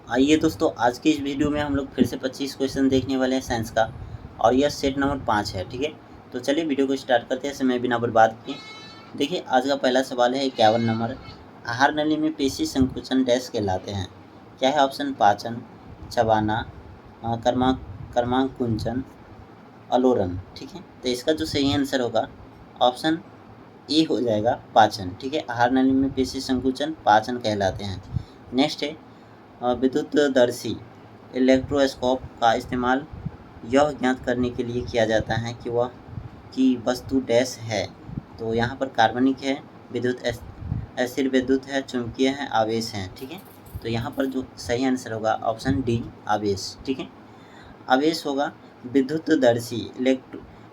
आइए दोस्तों, आज की इस वीडियो में हम लोग फिर से 25 क्वेश्चन देखने वाले हैं साइंस का। और यह सेट नंबर 5 है। ठीक है, तो चलिए वीडियो को स्टार्ट करते हैं समय बिना बर्बाद किए। देखिए, आज का पहला सवाल है 51 नंबर। आहार नली में पेशी संकुचन डैश कहलाते हैं। क्या है ऑप्शन? पाचन, चबाना, कर्मा कर्माकुंचन, अलोरन। ठीक है, तो इसका जो सही आंसर होगा ऑप्शन ए हो जाएगा, पाचन। ठीक है, आहार नली में पेशी संकुचन पाचन कहलाते हैं। नेक्स्ट है विद्युतदर्शी इलेक्ट्रोस्कोप का इस्तेमाल यह ज्ञात करने के लिए किया जाता है कि वस्तु डैश है। तो यहाँ पर कार्बनिक है, विद्युत एसिड विद्युत है, चुंबकीय है, आवेश है। ठीक है, तो यहाँ पर जो सही आंसर होगा ऑप्शन डी, आवेश। ठीक है, आवेश होगा। विद्युतदर्शी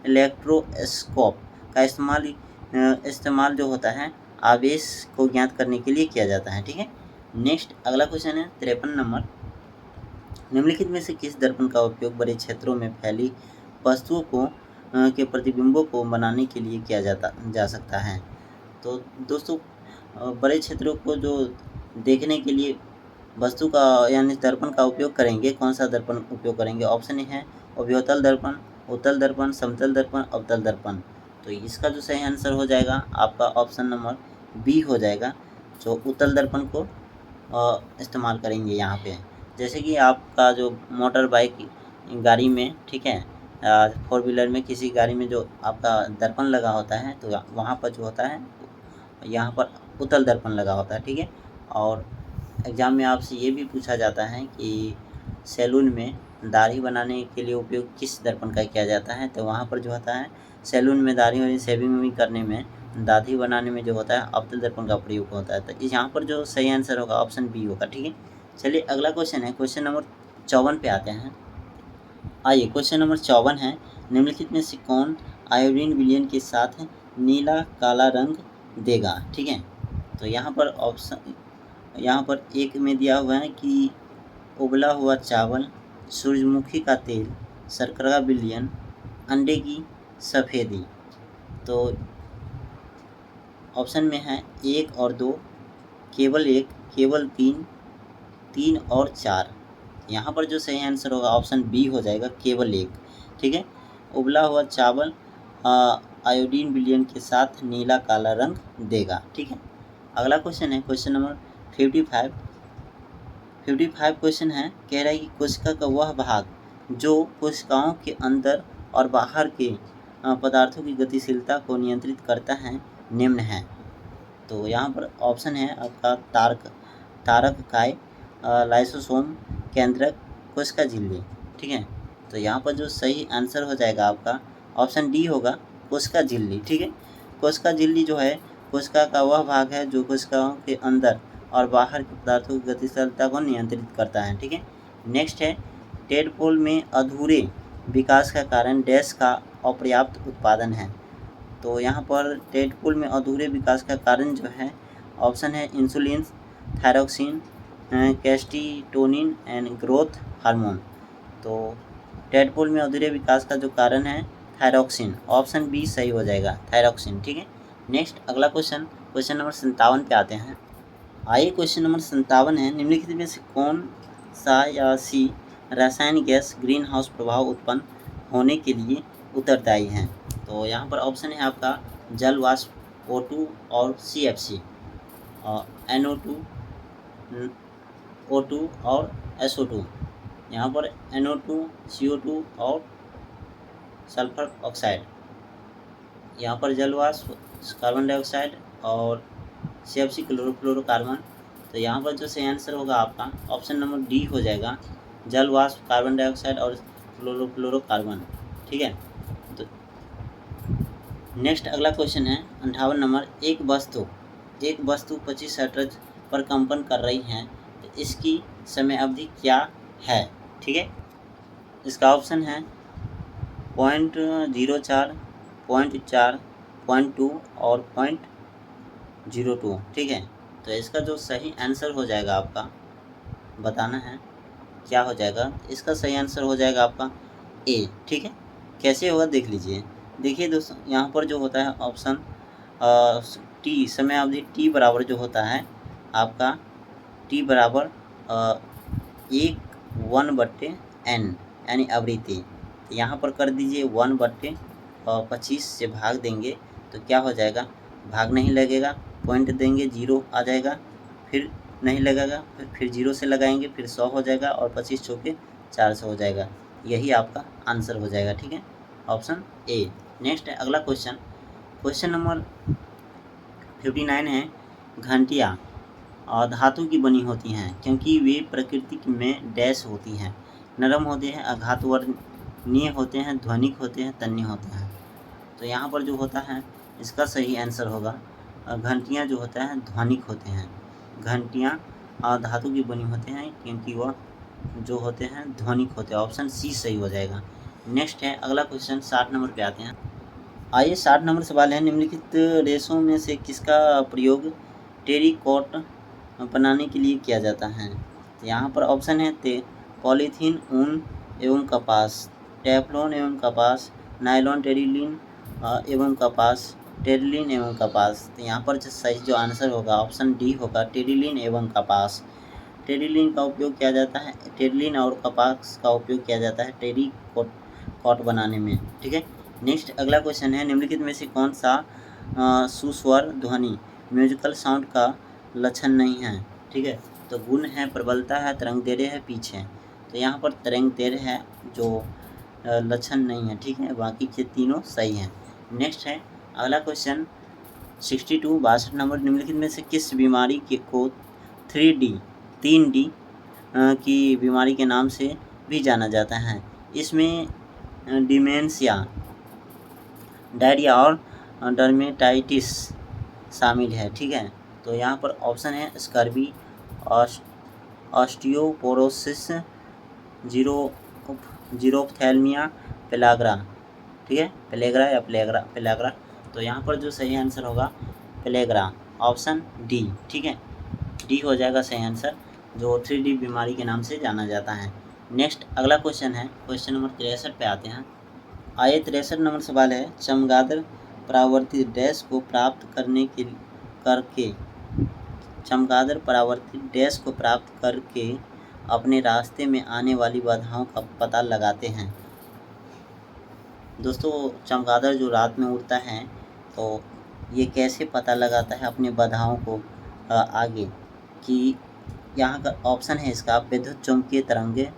इलेक्ट्रोस्कोप का इस्तेमाल जो होता है आवेश को ज्ञात करने के लिए किया जाता है। ठीक है, नेक्स्ट अगला क्वेश्चन है 53 नंबर। निम्नलिखित में से किस दर्पण का उपयोग बड़े क्षेत्रों में फैली वस्तुओं के प्रतिबिंबों को बनाने के लिए किया जा सकता है? तो दोस्तों, बड़े क्षेत्रों को जो देखने के लिए वस्तु का यानी दर्पण का उपयोग करेंगे, कौन सा दर्पण उपयोग करेंगे? ऑप्शन है अवतल दर्पण, उत्तल दर्पण, समतल दर्पण, अवतल दर्पण। तो इसका जो सही आंसर हो जाएगा आपका ऑप्शन नंबर बी हो जाएगा, जो उत्तल दर्पण को इस्तेमाल करेंगे यहाँ पे। जैसे कि आपका जो मोटर बाइक गाड़ी में, ठीक है, 4 व्हीलर में किसी गाड़ी में जो आपका दर्पण लगा होता है, तो वहाँ पर जो होता है यहाँ पर उत्तल दर्पण लगा होता है। ठीक है, और एग्ज़ाम में आपसे ये भी पूछा जाता है कि सैलून में दाढ़ी बनाने के लिए उपयोग किस दर्पण का किया जाता है? तो वहाँ पर जो होता है सैलून में दाढ़ी शेविंग करने में, दाढ़ी बनाने में जो होता है अवतल दर्पण का प्रयोग होता है। तो यहाँ पर जो सही आंसर होगा ऑप्शन बी होगा। ठीक है, चलिए अगला क्वेश्चन है, क्वेश्चन नंबर 54 पे आते हैं। आइए, क्वेश्चन नंबर 54 है, निम्नलिखित में से कौन आयोडीन विलयन के साथ नीला काला रंग देगा? ठीक है, तो यहाँ पर एक में दिया हुआ है कि उबला हुआ चावल, सूरजमुखी का तेल, शर्करा विलयन, अंडे की सफ़ेदी। तो ऑप्शन में है 1 और 2, केवल 1, केवल 3, 3 और 4। यहाँ पर जो सही आंसर होगा ऑप्शन बी हो जाएगा, केवल 1। ठीक है, उबला हुआ चावल आयोडीन विलयन के साथ नीला काला रंग देगा। ठीक है, अगला क्वेश्चन है क्वेश्चन नंबर 55। क्वेश्चन है, कह रहा है कि कोशिका का वह भाग जो कोशिकाओं के अंदर और बाहर के पदार्थों की गतिशीलता को नियंत्रित करता है निम्न है। तो यहाँ पर ऑप्शन है आपका तारक काय, लाइसोसोम, केंद्रक, कोशिका झिल्ली। ठीक है, तो यहाँ पर जो सही आंसर हो जाएगा आपका ऑप्शन डी होगा, कोशिका झिल्ली। ठीक है, कोशिका झिल्ली जो है कोशिका का वह भाग है जो कोशिकाओं के अंदर और बाहर के पदार्थों की गतिशीलता को नियंत्रित करता है। ठीक है, नेक्स्ट है टेडपोल में अधूरे विकास का कारण डैश का अपर्याप्त उत्पादन है। तो यहाँ पर टेडपोल में अधूरे विकास का कारण जो है ऑप्शन है insulin, thyroxine, calcitonin and growth hormone. तो टेडपोल में अधूरे विकास का जो कारण है थायरोक्सिन, ऑप्शन बी सही हो जाएगा, थायरोक्सिन। ठीक है, नेक्स्ट अगला क्वेश्चन नंबर 57 पे आते हैं। आइए, क्वेश्चन नंबर 57 है, निम्नलिखित में से कौन सा या सी रासायनिक गैस ग्रीन हाउस प्रभाव उत्पन्न होने के लिए उत्तरदायी है? तो यहाँ पर ऑप्शन है आपका जल वाष्प, O2 और CFC, NO2, O2 और SO2। यहाँ पर NO2, CO2 और सल्फर ऑक्साइड। यहाँ पर जल वाष्प, कार्बन डाइऑक्साइड और CFC क्लोरोफ्लोरोकार्बन। तो यहाँ पर जो सही आंसर होगा आपका ऑप्शन नंबर डी हो जाएगा, जल वाष्प, कार्बन डाइऑक्साइड और क्लोरोफ्लोरोकार्बन। ठीक है, तो नेक्स्ट अगला क्वेश्चन है 58 नंबर। एक वस्तु 25 हर्ट्ज पर कंपन कर रही है, तो इसकी समय अवधि क्या है? ठीक है, इसका ऑप्शन है 0.04, 0.4, 0.2 और 0.02। ठीक है, तो इसका जो सही आंसर हो जाएगा आपका बताना है क्या हो जाएगा। इसका सही आंसर हो जाएगा आपका ए। ठीक है, कैसे होगा देख लीजिए। देखिए दोस्तों, यहाँ पर जो होता है ऑप्शन टी, समय अवधि टी बराबर जो होता है आपका टी बराबर 1 1/n यानी आवृत्ति। यहाँ पर कर दीजिए 1/25 से भाग देंगे तो क्या हो जाएगा, भाग नहीं लगेगा, पॉइंट देंगे 0 आ जाएगा, फिर नहीं लगेगा, फिर 0 से लगाएंगे, फिर 100 हो जाएगा और 25 चौके 400 हो जाएगा। यही आपका आंसर हो जाएगा। ठीक है, ऑप्शन ए। नेक्स्ट है अगला क्वेश्चन, क्वेश्चन नंबर 59 है। घंटियाँ और धातु की बनी होती हैं क्योंकि वे प्रकृति में डैश होती हैं, नरम होते हैं, आघातवर्णीय होते हैं, ध्वनिक होते हैं, तन्य होते हैं। तो यहाँ पर जो होता है इसका सही आंसर होगा घंटियाँ जो होता है ध्वनिक होते हैं। घंटियाँ और धातु की बनी होते हैं क्योंकि वह जो होते हैं ध्वनिक होते हैं। ऑप्शन सी सही हो जाएगा। नेक्स्ट है अगला क्वेश्चन 60 नंबर पे आते हैं। आइए 60 नंबर सवाल है, निम्नलिखित रेशों में से किसका प्रयोग टेरिकॉट बनाने के लिए किया जाता है। तो यहाँ पर ऑप्शन है पॉलीथीन, ऊन एवं कपास, टेफ्लॉन एवं कपास, नायलॉन, टेरिलीन एवं कपास, टेरिलीन एवं कपास। तो यहाँ पर सही जो आंसर होगा ऑप्शन डी होगा, टेरिलीन एवं कपास। टेरिलीन का उपयोग किया जाता है, टेरिलीन और कपास का उपयोग किया जाता है टेरिकॉट बनाने में। ठीक है, नेक्स्ट अगला क्वेश्चन है, निम्नलिखित में से कौन सा सुस्वर ध्वनि म्यूजिकल साउंड का लक्षण नहीं है। ठीक है, तो गुण है, प्रबलता है, तरंगदैर्घ्य है, पिच है। तो यहाँ पर तरंगदैर्घ्य है जो लक्षण नहीं है। ठीक है, बाकी के तीनों सही हैं। नेक्स्ट है अगला क्वेश्चन 62 नंबर, निम्नलिखित में से किस बीमारी को 3D की बीमारी के नाम से भी जाना जाता है। इसमें डिमेंशिया, डायरिया और डर्मेटाइटिस शामिल है। ठीक है, तो यहाँ पर ऑप्शन है स्कर्वी, ऑस्टियोपोरोसिस, जीरोफ्थैल्मिया, पेलाग्रा। ठीक है, पेलेग्रा या पेलाग्रा। तो यहाँ पर जो सही आंसर होगा पेलेग्रा, ऑप्शन डी। ठीक है, डी हो जाएगा सही आंसर, जो 3D बीमारी के नाम से जाना जाता है। नेक्स्ट अगला क्वेश्चन है, क्वेश्चन नंबर 63 पे आते हैं। आइए 63 नंबर सवाल है, चमगादड़ परावर्तित डैश को प्राप्त चमगादड़ परावर्तित डैश को प्राप्त करके अपने रास्ते में आने वाली बाधाओं का पता लगाते हैं। दोस्तों, चमगादड़ जो रात में उड़ता है तो ये कैसे पता लगाता है अपने बाधाओं को आगे, कि यहाँ का ऑप्शन है इसका विद्युत चुम्बकीय तरंगे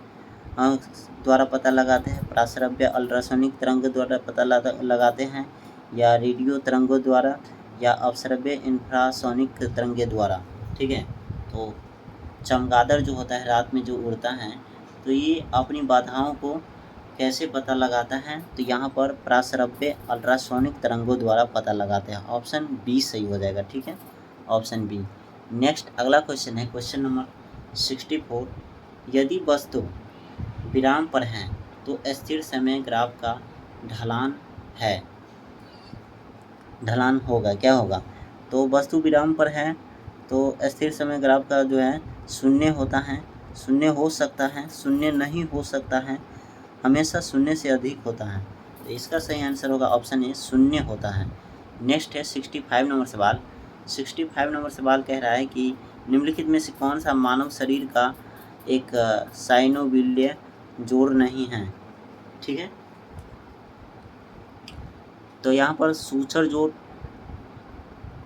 द्वारा पता लगाते हैं, प्राश्रव्य अल्ट्रासोनिक तरंग द्वारा पता लगाते हैं, या रेडियो तरंगों द्वारा, या अपश्रव्य इंफ्रासोनिक तरंगे द्वारा। ठीक है, तो चमगादड़ जो होता है रात में जो उड़ता है तो ये अपनी बाधाओं को कैसे पता लगाता है, तो यहाँ पर प्राश्रव्य अल्ट्रासोनिक तरंगों द्वारा पता लगाते हैं। ऑप्शन बी सही हो जाएगा। ठीक है, ऑप्शन बी। नेक्स्ट अगला क्वेश्चन है, क्वेश्चन नंबर 64। यदि वस्तु विराम पर है तो स्थिर समय ग्राफ का ढलान होगा, क्या होगा। तो वस्तु विराम पर है तो स्थिर समय ग्राफ का जो है शून्य होता है, शून्य हो सकता है, शून्य नहीं हो सकता है, हमेशा शून्य से अधिक होता है। तो इसका सही आंसर होगा ऑप्शन ए, शून्य होता है। नेक्स्ट है 65 नंबर सवाल। 65 नंबर सवाल कह रहा है कि निम्नलिखित में से कौन सा मानव शरीर का एक साइनोविल्य जोड़ नहीं है। ठीक है, तो यहाँ पर सूचर जोड़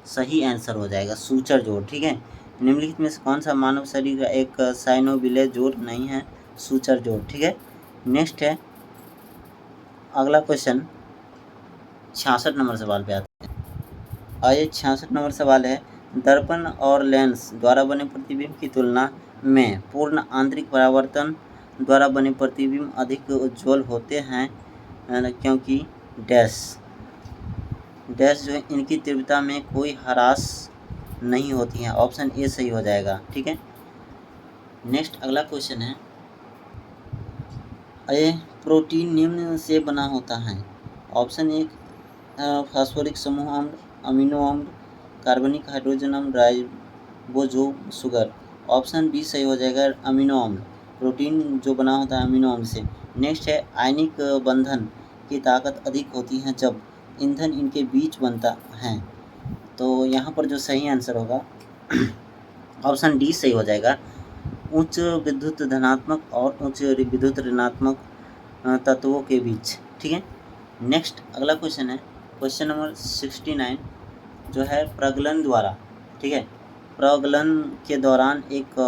सही आंसर हो जाएगा, सूचर जोड़। ठीक है, निम्नलिखित में से कौन सा मानव शरीर का एक साइनोविल्य जोड़ नहीं है, सूचर जोड़। ठीक है, नेक्स्ट है अगला क्वेश्चन 66 नंबर सवाल पे आते हैं। आइए 66 नंबर सवाल है, दर्पण और लेंस द्वारा बने प्रतिबिंब की तुलना में पूर्ण आंतरिक परावर्तन द्वारा बने प्रतिबिंब अधिक उज्ज्वल होते हैं क्योंकि डैश जो है इनकी तीव्रता में कोई ह्रास नहीं होती है। ऑप्शन ए सही हो जाएगा। ठीक है, नेक्स्ट अगला क्वेश्चन है, प्रोटीन निम्न से बना होता है। ऑप्शन ए फास्फोरिक समूह अम्ल, अमीनो अम्ल, कार्बनिक हाइड्रोजन अम्ल, राइबोसोम, शुगर। ऑप्शन बी सही हो जाएगा, अमीनो अम्ल। प्रोटीन जो बना होता है अमीनो अम्ल से। नेक्स्ट है, आयनिक बंधन की ताकत अधिक होती है जब ईंधन इनके बीच बनता है। तो यहाँ पर जो सही आंसर होगा ऑप्शन डी सही हो जाएगा, उच्च विद्युत धनात्मक और उच्च विद्युत ऋणात्मक तत्वों के बीच। ठीक है। नेक्स्ट अगला क्वेश्चन है क्वेश्चन नंबर 69 जो है प्रगलन द्वारा। ठीक है। प्रगलन के दौरान एक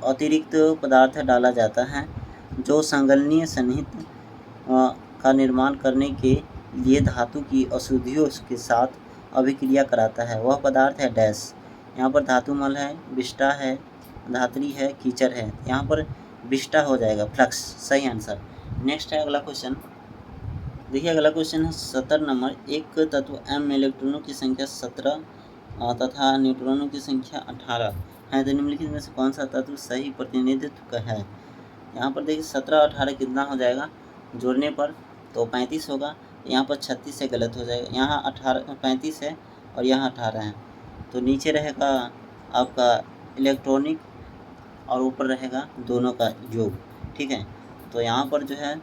अतिरिक्त पदार्थ डाला जाता है जो संगलनीय सन्निहित का निर्माण करने के लिए धातु की अशुद्धियों के साथ अभिक्रिया कराता है। वह पदार्थ है डैश। यहाँ पर धातुमल है, विष्टा है, धात्री है, कीचड़ है। यहाँ पर विष्टा हो जाएगा, फ्लक्स सही आंसर। नेक्स्ट है अगला क्वेश्चन। देखिए अगला क्वेश्चन है 70 नंबर। एक तत्व M में इलेक्ट्रॉनों की संख्या 17 तथा न्यूट्रॉनों की संख्या 18 है, तो निम्नलिखित में से कौन सा तत्व सही प्रतिनिधित्व का है। यहाँ पर देखिए 17 18 कितना हो जाएगा जोड़ने पर, तो 35 होगा। यहाँ पर 36 से गलत हो जाएगा। यहाँ 35 है और यहाँ 18 है, तो नीचे रहेगा आपका इलेक्ट्रॉनिक और ऊपर रहेगा दोनों का योग। ठीक है। तो यहाँ पर जो है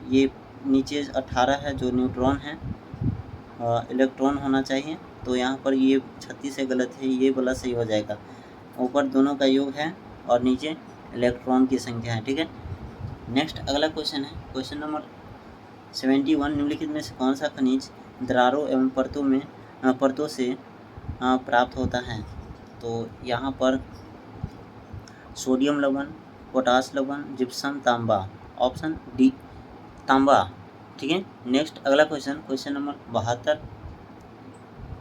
ये नीचे 18 है जो न्यूट्रॉन है, इलेक्ट्रॉन होना चाहिए, तो यहाँ पर ये 36 से गलत है, ये वाला सही हो जाएगा। ऊपर दोनों का योग है और नीचे इलेक्ट्रॉन की संख्या है। ठीक है। नेक्स्ट अगला क्वेश्चन है क्वेश्चन नंबर 71। निम्नलिखित में से कौन सा खनिज दरारों एवं परतों से प्राप्त होता है। तो यहाँ पर सोडियम लवण, पोटास लवण, जिप्सम, तांबा। ऑप्शन डी तांबा। ठीक है। नेक्स्ट अगला क्वेश्चन नंबर 72।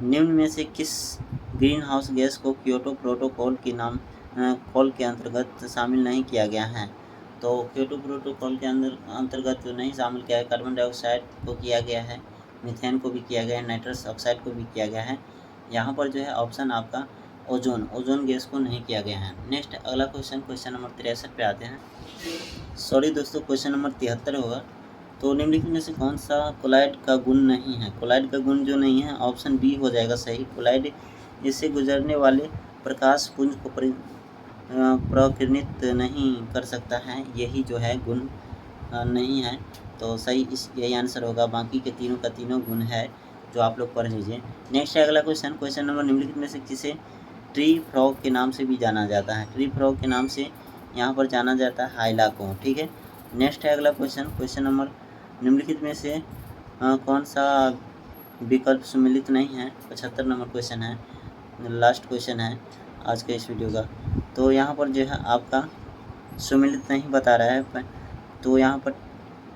निम्न में से किस ग्रीन हाउस गैस को क्योटो प्रोटोकॉल के कॉल के अंतर्गत शामिल नहीं किया गया है। तो क्योटो प्रोटोकॉल के अंतर्गत जो नहीं शामिल किया है, कार्बन डाइऑक्साइड को किया गया है, मीथेन को भी किया गया है, नाइट्रस ऑक्साइड को भी किया गया है। यहाँ पर जो है ऑप्शन आपका ओजोन गैस को नहीं किया गया है। नेक्स्ट अगला क्वेश्चन नंबर 63 पे आते हैं। सॉरी दोस्तों, क्वेश्चन नंबर 73 होगा। तो निम्नलिखित में से कौन सा कोलाइड का गुण नहीं है। कोलाइड का गुण जो नहीं है ऑप्शन बी हो जाएगा सही। कोलाइड इससे गुजरने वाले प्रकाश पुंज को प्रकिरणित नहीं कर सकता है, यही जो है गुण नहीं है, तो सही यही आंसर होगा। बाकी के तीनों का तीनों गुण है जो आप लोग पढ़ लीजिए। नेक्स्ट है अगला क्वेश्चन नंबर। निम्नलिखित में से किसे ट्री फ्रॉग के नाम से भी जाना जाता है। ट्री फ्रॉग के नाम से यहाँ पर जाना जाता है हाइला को। ठीक है। नेक्स्ट है अगला क्वेश्चन नंबर। निम्नलिखित में से कौन सा विकल्प सम्मिलित नहीं है। 75 नंबर क्वेश्चन है, लास्ट क्वेश्चन है आज के इस वीडियो का। तो यहाँ पर जो है आपका सम्मिलित नहीं बता रहा है, तो यहाँ पर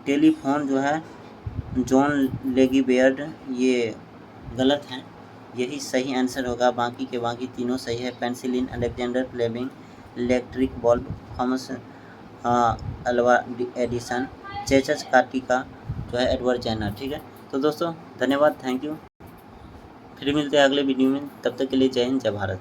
टेलीफोन जो है जॉन लेगी बेयर्ड, ये गलत है, यही सही आंसर होगा। बाकी के बाकी तीनों सही है। Penicillin, Alexander Fleming, electric bulb, Thomas Alva Edison, चेचस कार्टिका जो है एडवर्ड जेनर। ठीक है। तो दोस्तों धन्यवाद, थैंक यू। फिर मिलते हैं अगले वीडियो में, तब तक के लिए जय हिंद, जय भारत।